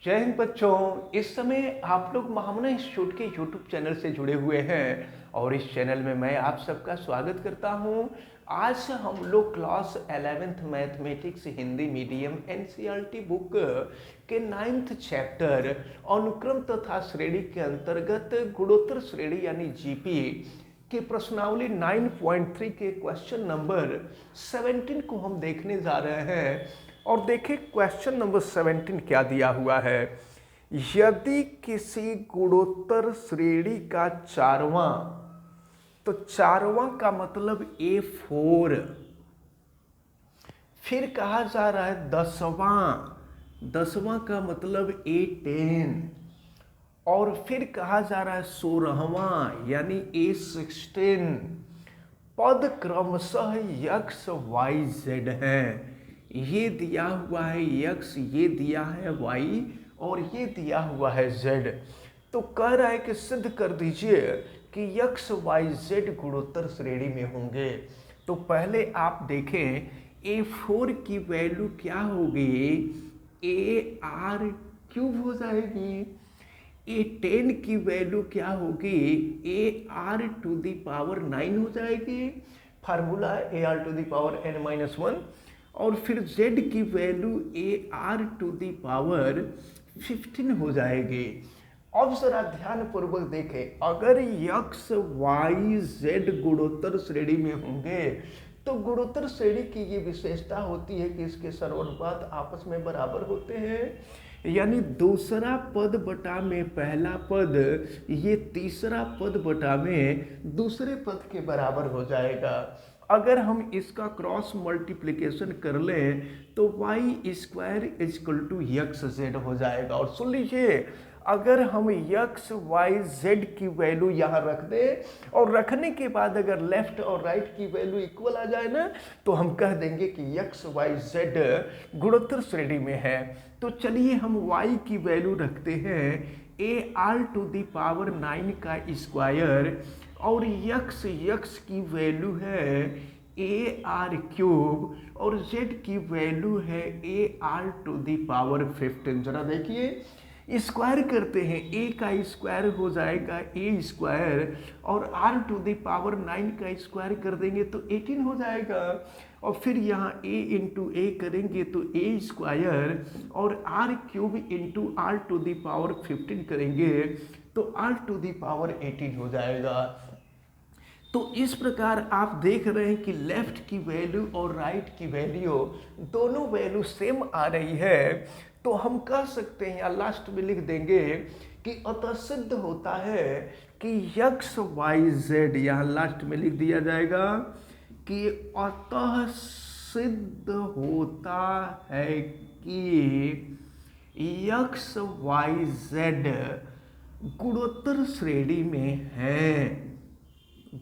जय हिंद बच्चों। इस समय आप लोग महामना इंस्टीट्यूट के यूट्यूब चैनल से जुड़े हुए हैं और इस चैनल में मैं आप सबका स्वागत करता हूं। आज हम लोग class 11th mathematics Hindi medium NCERT book के 9th चैप्टर अनुक्रम तथा श्रेणी के अंतर्गत गुणोत्तर श्रेणी यानी जीपी के प्रश्नावली 9.3 के क्वेश्चन नंबर 17 को हम देखने जा रहे हैं। और देखिए क्वेश्चन नंबर 17 क्या दिया हुआ है। यदि किसी गुणोत्तर श्रेणी का चारवां, तो चारवां का मतलब A4, फिर कहा जा रहा है दसवां का मतलब A10, और फिर कहा जा रहा है 16वां यानी A16 पद क्रमशः x y z है। ये दिया हुआ है x, ये दिया है y और ये दिया हुआ है z। तो कह रहा है कि सिद्ध कर दीजिए कि x y z गुणोत्तर श्रेणी में होंगे। तो पहले आप देखें A4 की वैल्यू क्या होगी, AR³ हो जाएगी। A10 की वैल्यू क्या होगी, AR⁴ हो जाएगी, फार्मूला है AR⁴n-1। और फिर z की वैल्यू AR⁴15 हो जाएगी। अब जरा ध्यान पूर्वक देखें, अगर x y z गुणोत्तर श्रेणी में होंगे तो गुणोत्तर श्रेणी की ये विशेषता होती है कि इसके सर्वानुपात आपस में बराबर होते हैं। यानी दूसरा पद बटा में पहला पद ये तीसरा पद बटा में दूसरे पद के बराबर हो जाएगा। अगर हम इसका क्रॉस मल्टीप्लिकेशन कर लें तो y² = xz हो जाएगा। और सुन लीजिए, अगर हम x y z की वैल्यू यहाँ रख दें और रखने के बाद अगर लेफ्ट और राइट की वैल्यू इक्वल आ जाए ना, तो हम कह देंगे कि x y z गुणोत्तर श्रेणी में है। तो चलिए हम y की वैल्यू रखते हैं AR⁴ का स्क्वायर और x की वैल्यू है AR³ और z की वैल्यू है AR⁴15। जरा देखिए स्क्वायर करते हैं, a का स्क्वायर हो जाएगा a² और R⁴ का स्क्वायर कर देंगे तो 18 हो जाएगा। और फिर यहाँ a इंटू a करेंगे तो a² और R³ इंटू R⁴15 करेंगे तो R⁴18 हो जाएगा। तो इस प्रकार आप देख रहे हैं कि लेफ्ट की वैल्यू और राइट की वैल्यू दोनों वैल्यू सेम आ रही है। तो हम कह सकते हैं या लास्ट में लिख देंगे कि अतः सिद्ध होता है कि x y z, यहाँ लास्ट में लिख दिया जाएगा कि अतः सिद्ध होता है कि x y z गुणोत्तर श्रेणी में है,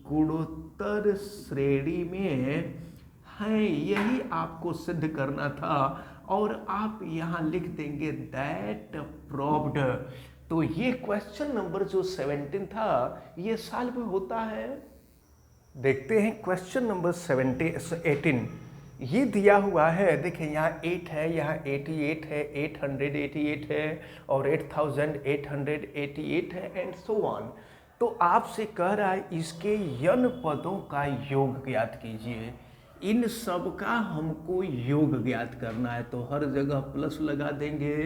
गुणोत्तर श्रेणी में है। यही आपको सिद्ध करना था और आप यहाँ लिख देंगे दैट प्रूव्ड। तो ये क्वेश्चन नंबर जो 17 था ये सॉल्व होता है। देखते हैं क्वेश्चन नंबर 18। ये दिया हुआ है, देखिए यहाँ 8 है, यहाँ 88 है, 888 है और 8888 है एंड सो ऑन। तो आपसे कह रहा है इसके n पदों का योग ज्ञात कीजिए। इन सब का हमको योग ज्ञात करना है, तो हर जगह प्लस लगा देंगे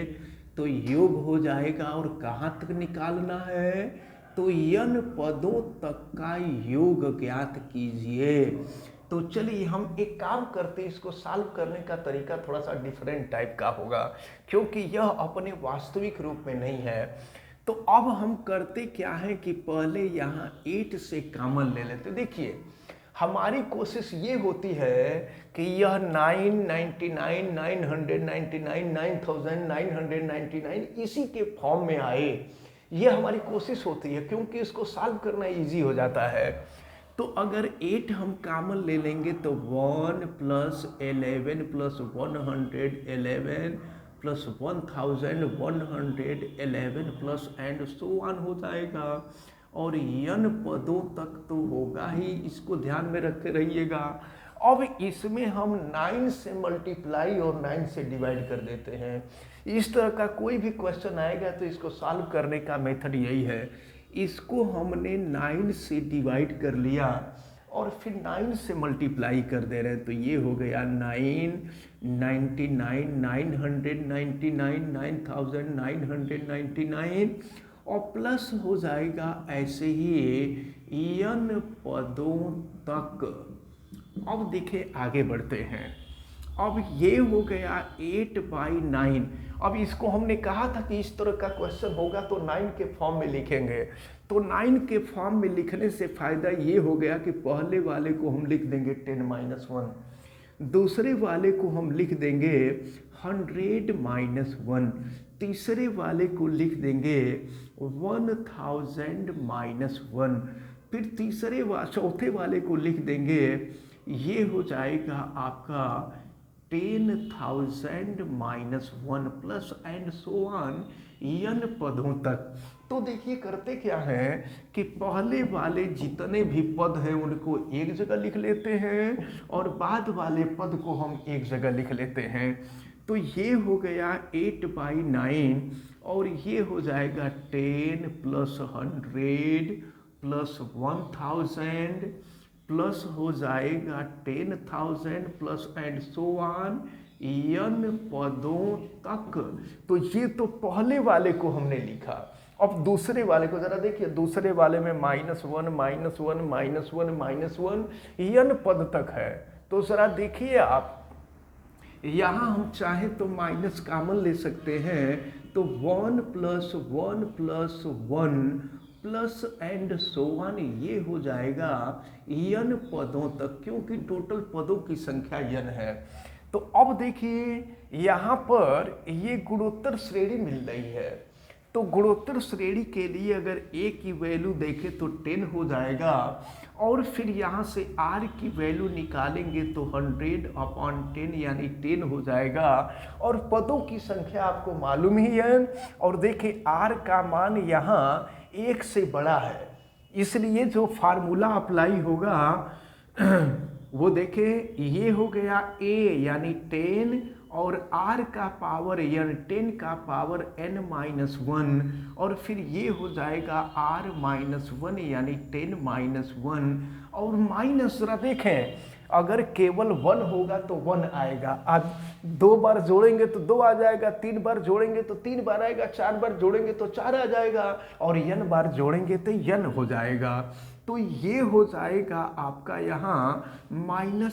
तो योग हो जाएगा। और कहाँ तक निकालना है, तो n पदों तक का योग ज्ञात कीजिए। तो चलिए हम एक काम करते हैं, इसको सॉल्व करने का तरीका थोड़ा सा डिफरेंट टाइप का होगा क्योंकि यह अपने वास्तविक रूप में नहीं है। तो अब हम करते क्या है कि पहले यहाँ 8 से कॉमन ले लेते। देखिए हमारी कोशिश ये होती है कि यह 999, 999, 9999 इसी के फॉर्म में आए, ये हमारी कोशिश होती है क्योंकि इसको सॉल्व करना इजी हो जाता है। तो अगर 8 हम कॉमन ले लेंगे तो 1 + 11 + 111 + 1111 प्लस एंड सो ऑन हो जाएगा। और n पदों तक तो होगा ही, इसको ध्यान में रखते रहिएगा। अब इसमें हम 9 से मल्टीप्लाई और 9 से डिवाइड कर देते हैं। इस तरह का कोई भी क्वेश्चन आएगा तो इसको सॉल्व करने का मेथड यही है। इसको हमने 9 से डिवाइड कर लिया और फिर 9 से मल्टीप्लाई कर दे रहे हैं, तो ये हो गया 999, 999, 9999 और प्लस हो जाएगा ऐसे ही n पदों तक। अब देखिए आगे बढ़ते हैं। अब ये हो गया 8/9। अब इसको हमने कहा था कि इस तरह का क्वेश्चन होगा तो 9 के फॉर्म में लिखेंगे। तो 9 के फॉर्म में लिखने से फ़ायदा ये हो गया कि पहले वाले को हम लिख देंगे 10-1, दूसरे वाले को हम लिख देंगे 100-1, तीसरे वाले को लिख देंगे 1000-1, फिर चौथे वाले को लिख देंगे, ये हो जाएगा आपका 10,000-1 plus and so on n पदों तक। तो देखिए करते क्या है कि पहले वाले जितने भी पद हैं उनको एक जगह लिख लेते हैं और बाद वाले पद को हम एक जगह लिख लेते हैं। तो ये हो गया 8/9 और ये हो जाएगा 10 + 100 + 1000 प्लस हो जाएगा 10,000 plus and so on n पदों तक। तो ये तो पहले वाले को हमने लिखा। अब दूसरे वाले को जरा देखिए, दूसरे वाले में -1 -1 -1 n पद तक है। तो जरा देखिए आप, यहाँ हम चाहे तो माइनस कॉमन ले सकते हैं, तो 1 + 1 + 1 प्लस एंड सो ऑन, ये हो जाएगा n पदों तक, क्योंकि टोटल पदों की संख्या n है। तो अब देखिए यहाँ पर ये गुणोत्तर श्रेणी मिल रही है। तो गुणोत्तर श्रेणी के लिए अगर a की वैल्यू देखें तो 10 हो जाएगा और फिर यहाँ से r की वैल्यू निकालेंगे तो 100/10 यानी 10 हो जाएगा। और पदों की संख्या आपको मालूम ही है। और देखिए r का मान यहाँ 1 से बड़ा है, इसलिए जो फार्मूला अप्लाई होगा वो देखे, ये हो गया a यानी 10 और r का पावर n, 10 का पावर n-1 और फिर ये हो जाएगा r-1 यानी 10-1 और माइनस। जरा देखें, अगर केवल 1 होगा तो 1 आएगा, अब 2 बार जोड़ेंगे तो 2 आ जाएगा, 3 बार जोड़ेंगे तो 3 बार आएगा, 4 बार जोड़ेंगे तो 4 आ जाएगा और n बार जोड़ेंगे तो n हो जाएगा। तो ये हो जाएगा आपका यहाँ -n।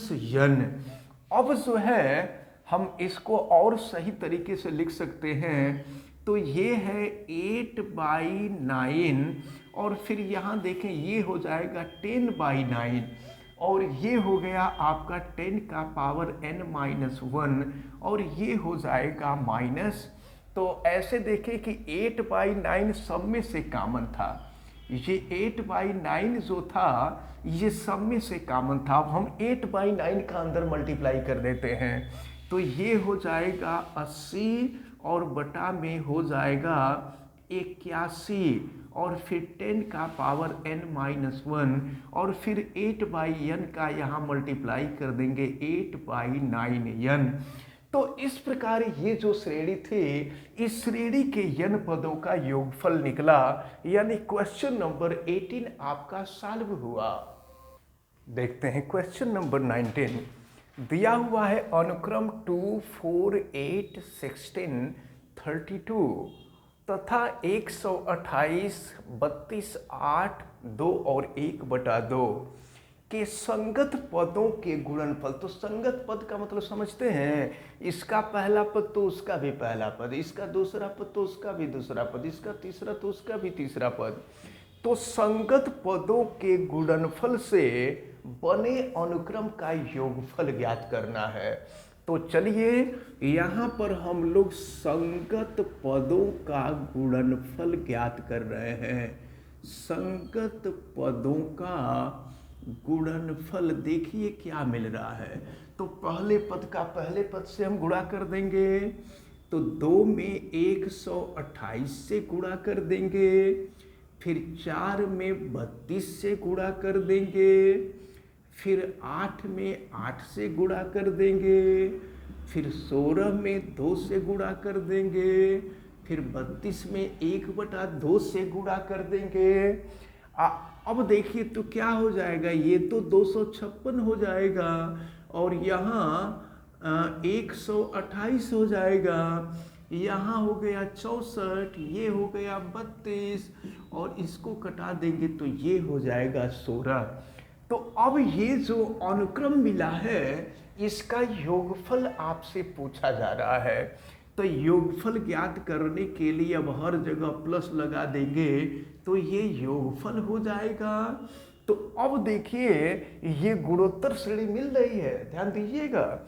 अब जो है हम इसको और सही तरीके से लिख सकते हैं। तो ये है 8/9 और फिर यहाँ देखें ये हो जाएगा 10/9 और ये हो गया आपका 10 का पावर n-1 और ये हो जाएगा माइनस। तो ऐसे देखें कि 8/9 सब में से कॉमन था, ये 8/9 जो था ये सब में से कॉमन था। अब हम 8/9 का अंदर मल्टीप्लाई कर देते हैं, तो ये हो जाएगा 80 और बटा में हो जाएगा 81 और फिर 10 का पावर n-1 और फिर 8/n का यहाँ मल्टीप्लाई कर देंगे 8/9n। तो इस प्रकार ये जो श्रेणी थी, इस श्रेणी के n पदों का योगफल निकला, यानी क्वेश्चन नंबर 18 आपका सॉल्व हुआ। देखते हैं क्वेश्चन नंबर 19। दिया हुआ है अनुक्रम 2, 4, 8, 16, 32 तथा 128, 32, 8, 2 और 1/2 के संगत पदों के गुणनफल। तो संगत पद का मतलब समझते हैं, इसका पहला पद तो उसका भी पहला पद, इसका दूसरा पद तो उसका भी दूसरा पद, इसका तीसरा तो उसका भी तीसरा पद। तो संगत पदों के गुणनफल से बने अनुक्रम का योगफल ज्ञात करना है। तो चलिए यहाँ पर हम लोग संगत पदों का गुणनफल ज्ञात कर रहे हैं। संगत पदों का गुणनफल देखिए क्या मिल रहा है। तो पहले पद का पहले पद से हम गुणा कर देंगे, तो 2 में 128 से गुणा कर देंगे, फिर 4 में 32 से गुणा कर देंगे, फिर 8 में 8 से गुणा कर देंगे, फिर 16 में 2 से गुणा कर देंगे, फिर 32 में 1/2 से गुणा कर देंगे। अब देखिए तो क्या हो जाएगा, ये तो 256 हो जाएगा और यहाँ 128 हो जाएगा, यहाँ हो गया 64, ये हो गया 32 और इसको कटा देंगे तो ये हो जाएगा 16। तो अब ये जो अनुक्रम मिला है इसका योगफल आपसे पूछा जा रहा है। तो योगफल ज्ञात करने के लिए अब हर जगह प्लस लगा देंगे तो ये योगफल हो जाएगा। तो अब देखिए ये गुणोत्तर श्रेणी मिल रही है, ध्यान दीजिएगा।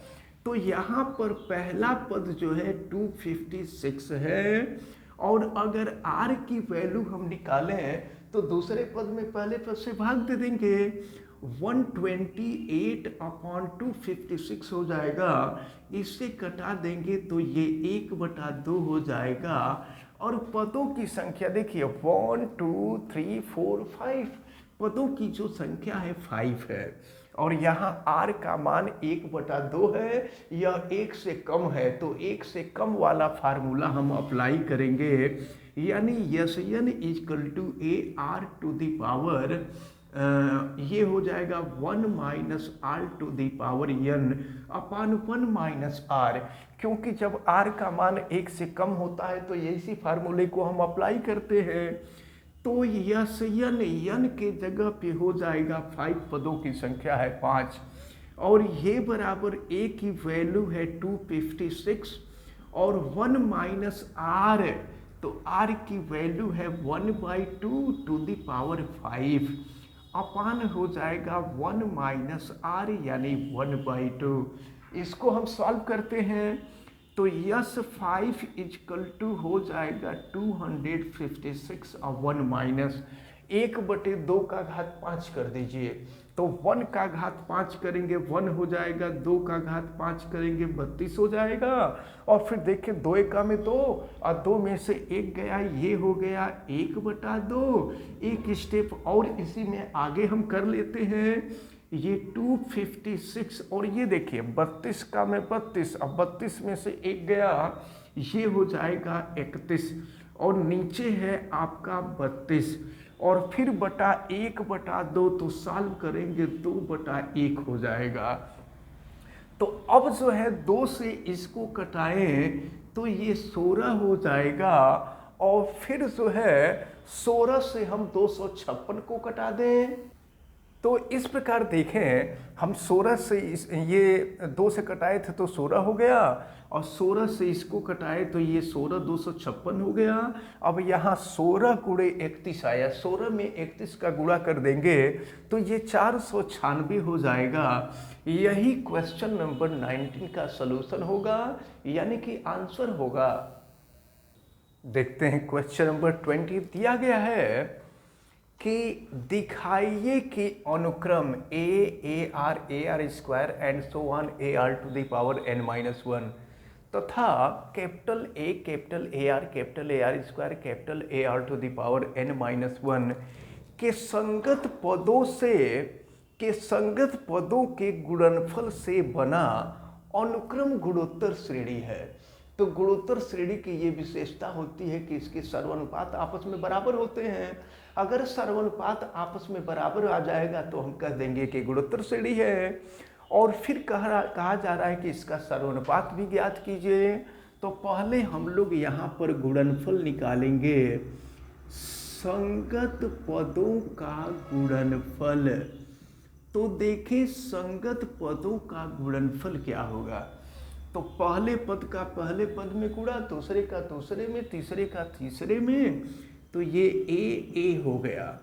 तो यहाँ पर पहला पद जो है 256 है और अगर r की वैल्यू हम निकालें तो दूसरे पद में पहले पद से भाग दे देंगे, 128/256 हो जाएगा, इससे कटा देंगे तो ये 1/2 हो जाएगा। और पदों की संख्या देखिए 1 2 3 4 5 पदों की जो संख्या है 5 है और यहाँ r का मान 1/2 है, यह 1 से कम है तो 1 से कम वाला फार्मूला हम अप्लाई करेंगे, यानी Sn = AR⁴ ये हो जाएगा 1 - R⁴n अपान 1 - R, क्योंकि जब r का मान 1 से कम होता है तो इसी फार्मूले को हम अप्लाई करते हैं। तो Sn n के जगह पे हो जाएगा 5 पदों की संख्या है 5 और ये बराबर a की वैल्यू है 256 और 1 - R, तो r की वैल्यू है 1/2 5 अपान हो जाएगा 1 - R यानी 1/2। इसको हम सॉल्व करते हैं तो S5 = हो जाएगा 256 और 1 माइनस 1/2 का घात 5 कर दीजिए, तो 1 का घात 5 करेंगे 1 हो जाएगा, 2 का घात 5 करेंगे 32 हो जाएगा और फिर देखिए 2 एका में 2 और 2 में से 1 गया, ये हो गया 1/2। एक स्टेप और इसी में आगे हम कर लेते हैं, ये 256 और ये देखिए 32 का में 32, अब 32 में से 1 गया, ये हो जाएगा 31 और नीचे है आपका 32 और फिर बटा 1/2, तो सॉल्व करेंगे 2/1 हो जाएगा। तो अब जो है 2 से इसको कटाएं तो ये 16 हो जाएगा और फिर जो है 16 से हम 256 को कटा दें तो इस प्रकार देखें हम 16 से ये 2 से कटाए थे तो 16 हो गया और 16 से इसको कटाए तो ये 16 256 हो गया। अब यहाँ 16 गुणे 31 आया, 16 में 31 का गुणा कर देंगे तो ये 496 हो जाएगा। यही क्वेश्चन नंबर 19 का सलूशन होगा, यानी कि आंसर होगा। देखते हैं क्वेश्चन नंबर 20 दिया गया है कि दिखाइए कि अनुक्रम AR square and so on AR⁴n-1 तथा capital A capital AR square AR⁴n-1 के संगत पदों के गुणनफल से बना अनुक्रम गुणोत्तर श्रेणी है। तो गुणोत्तर श्रेणी की ये विशेषता होती है कि इसके सर्वानुपात आपस में बराबर होते हैं। अगर सर्वानुपात आपस में बराबर आ जाएगा तो हम कह देंगे कि गुणोत्तर श्रेणी है। और फिर कहा जा रहा है कि इसका सर्वानुपात भी ज्ञात कीजिए। तो पहले हम लोग यहाँ पर गुणनफल निकालेंगे, संगत पदों का गुणनफल। तो देखें संगत पदों का गुणनफल क्या होगा। तो पहले पद का पहले पद में गुणा, दूसरे का दूसरे में, तीसरे का तीसरे में, तो ये ए हो गया।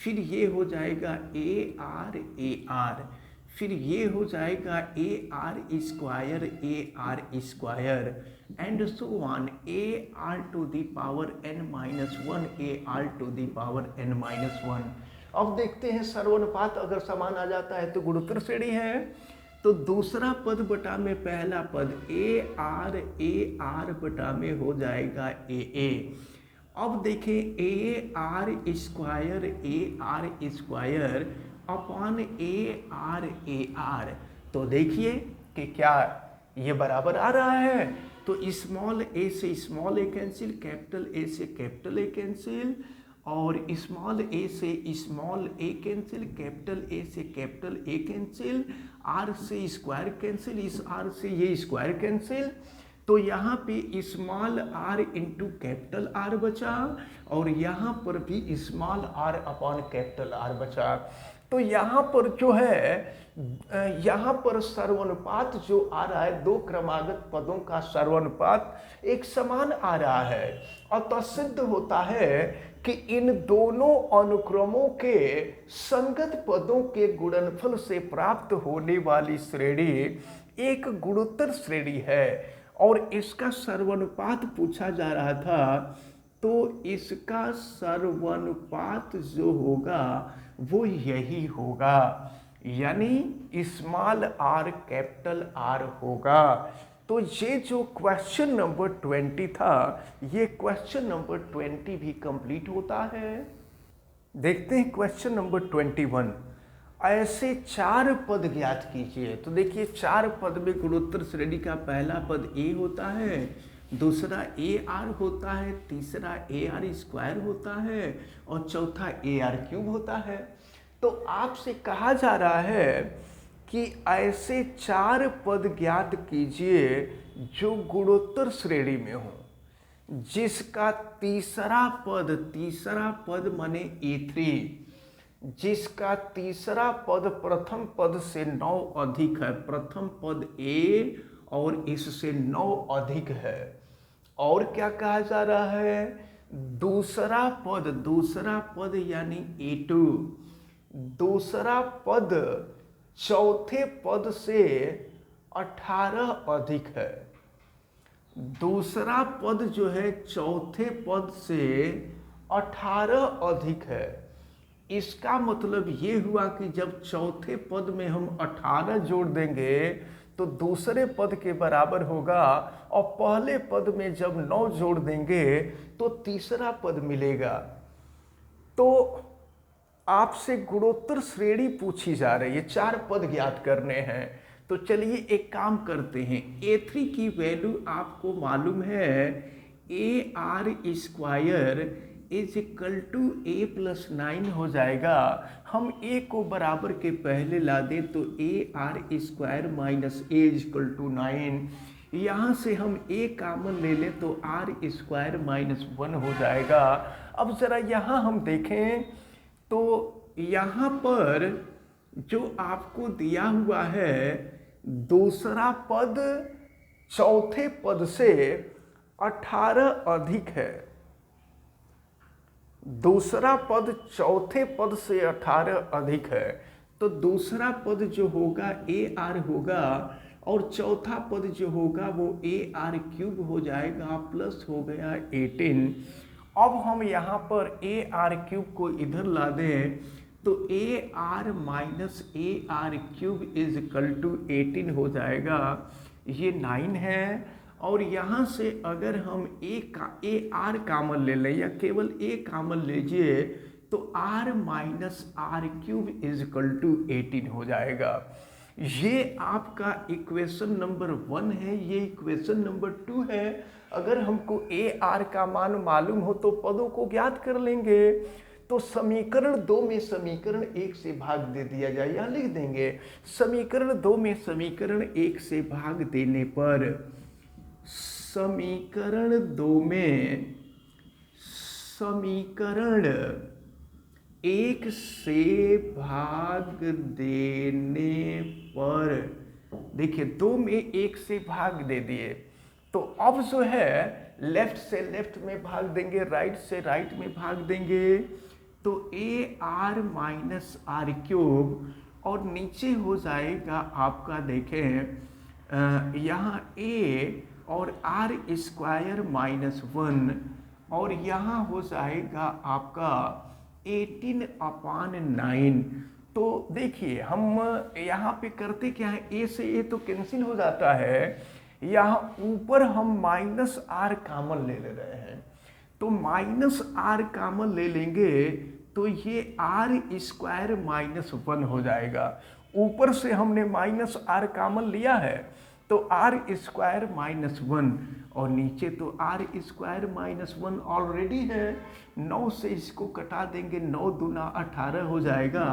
फिर ये हो जाएगा AR, फिर ये हो जाएगा AR square and so on AR⁴n-1 अब देखते हैं सर्वानुपात अगर समान आ जाता है तो गुणोत्तर श्रेणी है। तो दूसरा पद बटा में पहला पद AR बटा में हो जाएगा AA। अब देखें AR स्क्वायर अपॉन AR। तो देखिए कि क्या ये बराबर आ रहा है। तो स्मॉल ए से small A cancel, capital A से कैपिटल ए कैंसिल, और स्मॉल ए से small A cancel, capital A से कैपिटल ए कैंसिल, आर से स्क्वायर कैंसिल, इस आर से ये स्क्वायर कैंसिल। तो यहाँ पे small R into capital R बचा, और यहाँ पर भी small R upon capital R बचा। तो यहाँ पर जो है, यहाँ पर सर्वानुपात जो आ रहा है, दो क्रमागत पदों का सर्वानुपात एक समान आ रहा है। अतः सिद्ध होता है कि इन दोनों अनुक्रमों के संगत पदों के गुणनफल से प्राप्त होने वाली श्रेणी एक गुणोत्तर श्रेणी है। और इसका सर्वानुपात पूछा जा रहा था, तो इसका सर्वानुपात जो होगा वो यही होगा, यानी स्मॉल आर कैपिटल आर होगा। तो ये जो क्वेश्चन नंबर 20 था, ये क्वेश्चन नंबर 20 भी कंप्लीट होता है। देखते हैं क्वेश्चन नंबर 21। ऐसे 4 पद ज्ञात कीजिए। तो देखिए 4 पद में गुणोत्तर श्रेणी का पहला पद ए होता है, दूसरा ए आर होता है, तीसरा ए आर स्क्वायर होता है, और चौथा ए आर क्यूब होता है। तो आपसे कहा जा रहा है कि ऐसे 4 पद ज्ञात कीजिए जो गुणोत्तर श्रेणी में हो, जिसका तीसरा पद माने ए3, जिसका तीसरा पद प्रथम पद से 9 अधिक है, प्रथम पद ए और इससे 9 अधिक है। और क्या कहा जा रहा है, दूसरा पद यानी ए2, दूसरा पद चौथे पद से 18 अधिक है। दूसरा पद जो है चौथे पद से 18 अधिक है। इसका मतलब ये हुआ कि जब चौथे पद में हम 18 जोड़ देंगे तो दूसरे पद के बराबर होगा, और पहले पद में जब 9 जोड़ देंगे तो तीसरा पद मिलेगा। तो आपसे गुणोत्तर श्रेणी पूछी जा रही है, 4 पद ज्ञात करने हैं। तो चलिए एक काम करते हैं, A3 की वैल्यू आपको मालूम है, A R square is equal to A plus 9 हो जाएगा। हम ए को बराबर के पहले ला दें तो A R square minus A is equal to 9। यहाँ से हम ए कामन ले लें तो आर स्क्वायर माइनस 1 हो जाएगा। अब ज़रा यहाँ हम देखें तो यहाँ पर जो आपको दिया हुआ है, दूसरा पद चौथे पद से 18 अधिक है। दूसरा पद चौथे पद से 18 अधिक है, तो दूसरा पद जो होगा ए आर होगा, और चौथा पद जो होगा वो ए आर क्यूब हो जाएगा, प्लस हो गया 18। अब हम यहाँ पर ए आर क्यूब को इधर ला दें तो A R minus A R cube is equal to 18 हो जाएगा, ये 9 है। और यहाँ से अगर हम ए आर कामन ले लें या केवल ए कामन लीजिए तो R minus R cube is equal to 18 हो जाएगा। ये आपका इक्वेशन नंबर 1 है, ये इक्वेशन नंबर 2 है। अगर हमको ए आर का मान मालूम हो तो पदों को ज्ञात कर लेंगे। तो समीकरण 2 में समीकरण 1 से भाग दे दिया जाए, या लिख देंगे समीकरण 2 में समीकरण 1 से भाग देने पर, समीकरण 2 में समीकरण 1 से भाग देने पर, देखिए 2 में 1 से भाग दे दिए, तो अब जो है लेफ्ट से लेफ्ट में भाग देंगे, राइट से राइट में भाग देंगे, तो A R minus R cube, और नीचे हो जाएगा आपका देखें यहाँ ए और आर स्क्वायर माइनस 1, और यहाँ हो जाएगा आपका 18/9। तो देखिए हम यहाँ पे करते क्या है, ए से ए तो कैंसिल हो जाता है, यहाँ ऊपर हम माइनस आर कामन ले रहे हैं, तो माइनस आर कामन ले लेंगे तो ये आर स्क्वायर माइनस 1 हो जाएगा। ऊपर से हमने माइनस आर कामन लिया है तो आर स्क्वायर माइनस 1 और नीचे तो आर स्क्वायर माइनस 1 ऑलरेडी है। 9 से इसको कटा देंगे, 9 दूना 18 हो जाएगा।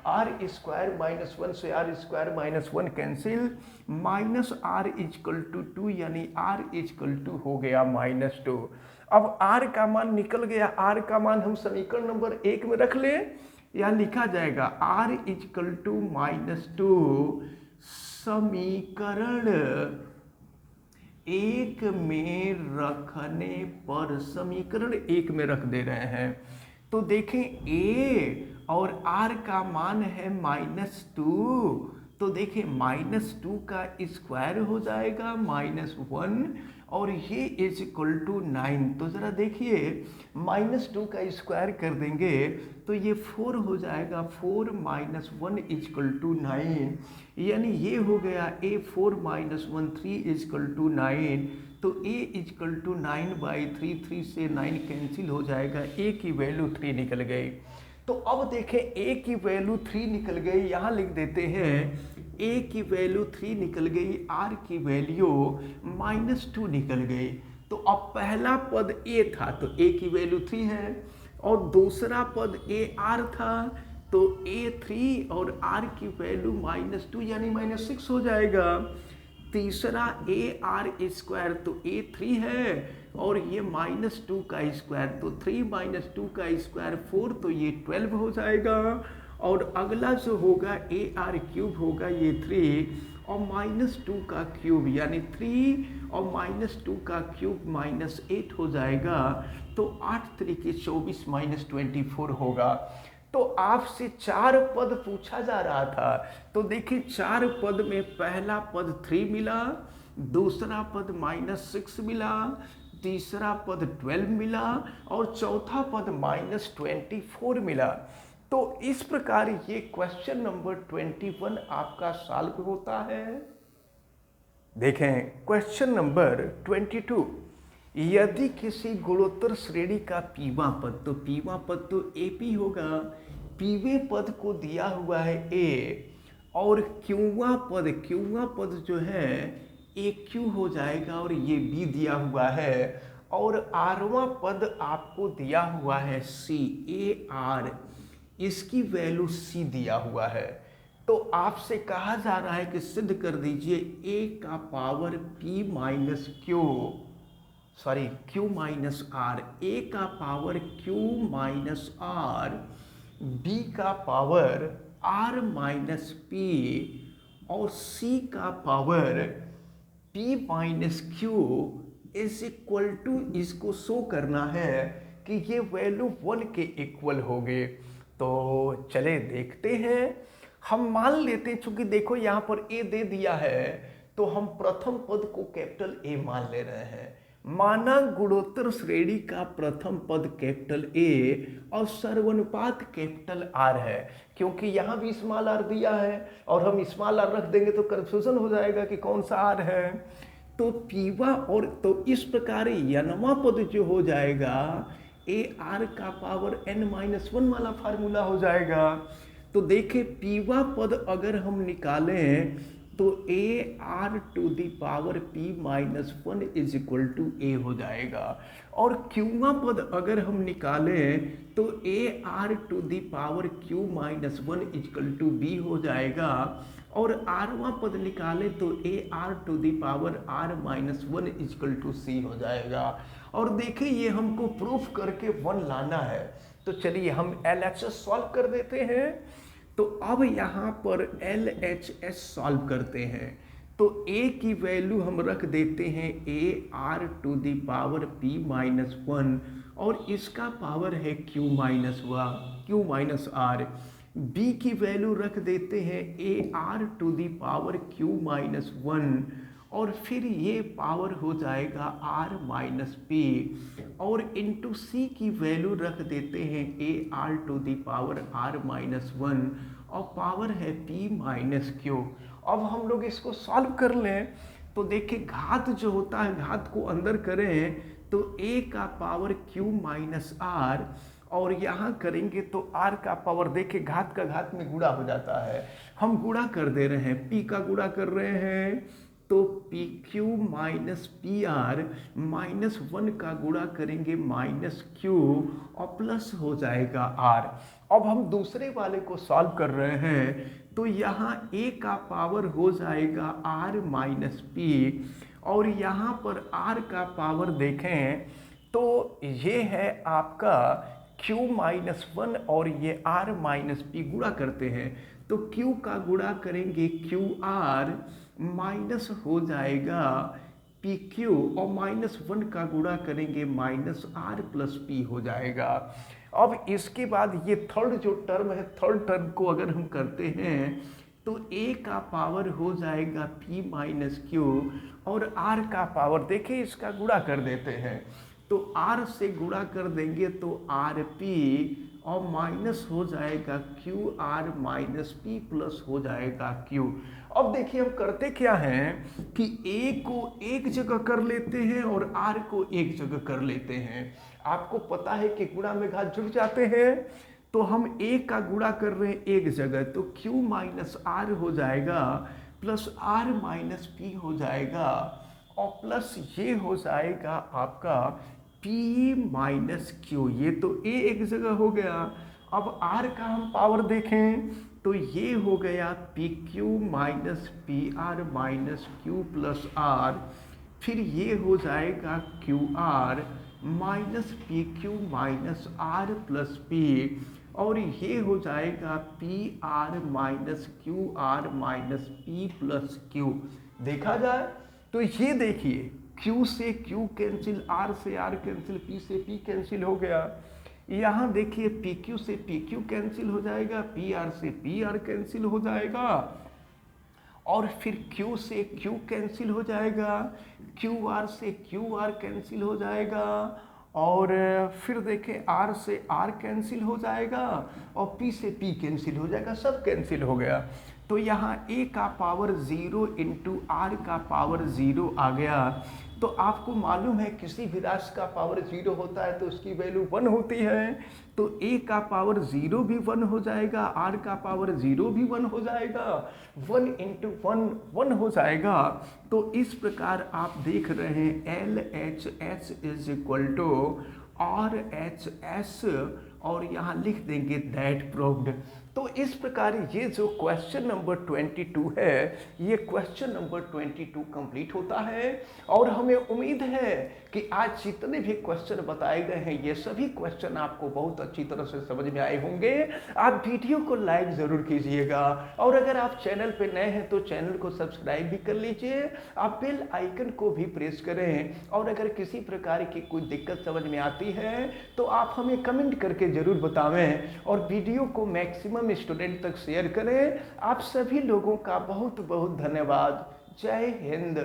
आर स्क्वायर माइनस 1 से R square minus 1 cancel, minus R is equal to 2 यानी आर इजकल टू हो गया माइनस 2। अब आर का मान निकल गया, आर का मान हम समीकरण नंबर 1 में रख ले, या लिखा जाएगा आर इजकल टू माइनस 2 समीकरण 1 में रखने पर, समीकरण 1 में रख दे रहे हैं। तो देखें ए और आर का मान है -2, तो देखें -2 का स्क्वायर हो जाएगा -1 और ये इज इक्वल टू 9। तो ज़रा देखिए -2 का स्क्वायर कर देंगे तो ये 4 हो जाएगा, 4 - 1 इज इक्वल टू 9, यानी ये हो गया a 4 - 1 3 इज इक्वल टू 9। तो a इज इक्वल टू 9/3, 3 से 9 कैंसिल हो जाएगा, a की वैल्यू 3 निकल गई। तो अब देखें a की वैल्यू 3 निकल गई, यहाँ लिख देते हैं a की वैल्यू 3 निकल गई, r की वैल्यू -2 निकल गई। तो अब पहला पद a था तो a की वैल्यू 3 है, और दूसरा पद ar था तो a 3 और r की वैल्यू -2 यानी -6 हो जाएगा। तीसरा ar स्क्वायर तो a 3 है और ये -2 का स्क्वायर तो 3 - 2 का स्क्वायर 4 तो ये 12 हो जाएगा। और अगला जो होगा ar क्यूब होगा ये 3 और -2 का क्यूब यानी 3 और -2 का क्यूब -8 हो जाएगा। तो 8 तरीके 24 -24 होगा। तो आपसे 4 पद पूछा जा रहा था, तो देखिए 4 पद में पहला पद 3 मिला, दूसरा पद -6 मिला, तीसरा पद 12 मिला और चौथा पद -24 मिला। तो इस प्रकार ये क्वेश्चन नंबर 21 आपका सॉल्व होता है। देखें क्वेश्चन नंबर 22, यदि किसी गुणोत्तर श्रेणी का पीवा पद, तो पीवा पद तो AP होगा, पीवे पद को दिया हुआ है A और क्यूवा पद जो है AQ हो जाएगा और ये B दिया हुआ है, और आरवां पद आपको दिया हुआ है C, AR, इसकी वैल्यू C दिया हुआ है। तो आपसे कहा जा रहा है कि सिद्ध कर दीजिए A का power P minus Q minus R, A का power Q minus R, B का पावर R माइनस P और C का power P minus Q is equal to, इसको शो करना है कि ये वैल्यू 1 के इक्वल होंगे। तो चले देखते हैं। हम मान लेते हैं, चूंकि देखो यहाँ पर A दे दिया है तो हम प्रथम पद को कैपिटल A मान ले रहे हैं। माना गुणोत्तर श्रेणी का प्रथम पद कैपिटल A और सर्वानुपात कैपिटल R है, क्योंकि यहाँ भी स्मॉल r दिया है और हम स्मॉल r रख देंगे तो कंफ्यूजन हो जाएगा कि कौन सा r है। तो पीवा और तो इस प्रकार यनवा पद जो हो जाएगा AR का पावर n-1 वाला फार्मूला हो जाएगा। तो देखिए पीवा पद अगर हम निकालें तो AR to the power P-1 is equal to A हो जाएगा, और क्यूवा पद अगर हम निकालें तो AR to the power Q-1 is equal to B हो जाएगा, और आरवां पद निकालें तो AR to the power R-1 is equal to C हो जाएगा। और देखिए ये हमको प्रूफ करके 1 लाना है, तो चलिए हम LHS सॉल्व कर देते हैं। तो अब यहाँ पर LHS सॉल्व करते हैं, तो A की वैल्यू हम रख देते हैं AR to the power P-1 और इसका पावर है Q माइनस R। B की वैल्यू रख देते हैं AR to the power Q-1 और फिर ये पावर हो जाएगा R माइनस P, और इंटू C की वैल्यू रख देते हैं AR to the power R-1 और पावर है P माइनस Q। अब हम लोग इसको सॉल्व कर लें तो देखिए घात जो होता है घात को अंदर करें तो A का पावर Q माइनस R और यहाँ करेंगे तो R का पावर, देखिए घात का घात में गुणा हो जाता है, हम गुणा कर दे रहे हैं, P का गुणा कर रहे हैं तो P Q minus P are -1 का गुणा करेंगे -q और प्लस हो जाएगा r। अब हम दूसरे वाले को सॉल्व कर रहे हैं, तो यहाँ a का पावर हो जाएगा r माइनस पी, और यहाँ पर r का पावर देखें तो ये है आपका q -1 और ये r माइनस पी, गुणा करते हैं तो q का गुणा करेंगे QR माइनस हो जाएगा PQ, और -1 का गुणा करेंगे -R प्लस P हो जाएगा। अब इसके बाद ये थर्ड जो टर्म है, थर्ड टर्म को अगर हम करते हैं तो a का पावर हो जाएगा p माइनस क्यू, और r का पावर देखिए इसका गुणा कर देते हैं, तो r से गुणा कर देंगे तो rp, और माइनस हो जाएगा QR माइनस p प्लस हो जाएगा q। अब देखिए हम करते क्या हैं कि a को एक जगह कर लेते हैं और r को एक जगह कर लेते हैं। आपको पता है कि गुणा में घात जुड़ जाते हैं, तो हम a का गुणा कर रहे हैं एक जगह, तो q माइनस r हो जाएगा प्लस r माइनस p हो जाएगा, और प्लस ये हो जाएगा आपका p माइनस q। ये तो a एक जगह हो गया। अब r का हम पावर देखें तो ये हो गया P Q minus P R minus Q plus r, फिर ये हो जाएगा Q R minus P Q minus R plus P, और ये हो जाएगा P R minus Q R minus P plus Q. देखा जाए तो ये देखिए Q से Q कैंसिल, R से R कैंसिल, P से P कैंसिल हो गया। यहाँ देखिए PQ से PQ कैंसिल हो जाएगा, PR से PR कैंसिल हो जाएगा, और फिर Q से Q कैंसिल हो जाएगा, QR से QR कैंसिल हो जाएगा, और फिर देखें R से R कैंसिल हो जाएगा, और P से P कैंसिल हो जाएगा, सब कैंसिल हो गया। तो यहाँ a का पावर 0 इंटू r का पावर 0 आ गया। तो आपको मालूम है किसी भी राशि का पावर 0 होता है तो उसकी वैल्यू 1 होती है, तो a का पावर 0 भी 1 हो जाएगा, r का पावर 0 भी 1 हो जाएगा, 1 इंटू 1 1 हो जाएगा। तो इस प्रकार आप देख रहे हैं LHS is equal to RHS, और यहाँ लिख देंगे दैट प्रूव्ड। तो इस प्रकार ये जो क्वेश्चन नंबर 22 है, ये क्वेश्चन नंबर 22 कंप्लीट होता है, और हमें उम्मीद है कि आज जितने भी क्वेश्चन बताए गए हैं ये सभी क्वेश्चन आपको बहुत अच्छी तरह से समझ में आए होंगे। आप वीडियो को लाइक ज़रूर कीजिएगा, और अगर आप चैनल पे नए हैं तो चैनल को सब्सक्राइब भी कर लीजिए, आप बेल आइकन को भी प्रेस करें, और अगर किसी प्रकार की कोई दिक्कत समझ में आती है तो आप हमें कमेंट करके ज़रूर बतावें, और वीडियो को मैक्सिमम स्टूडेंट तक शेयर करें। आप सभी लोगों का बहुत बहुत धन्यवाद। जय हिंद।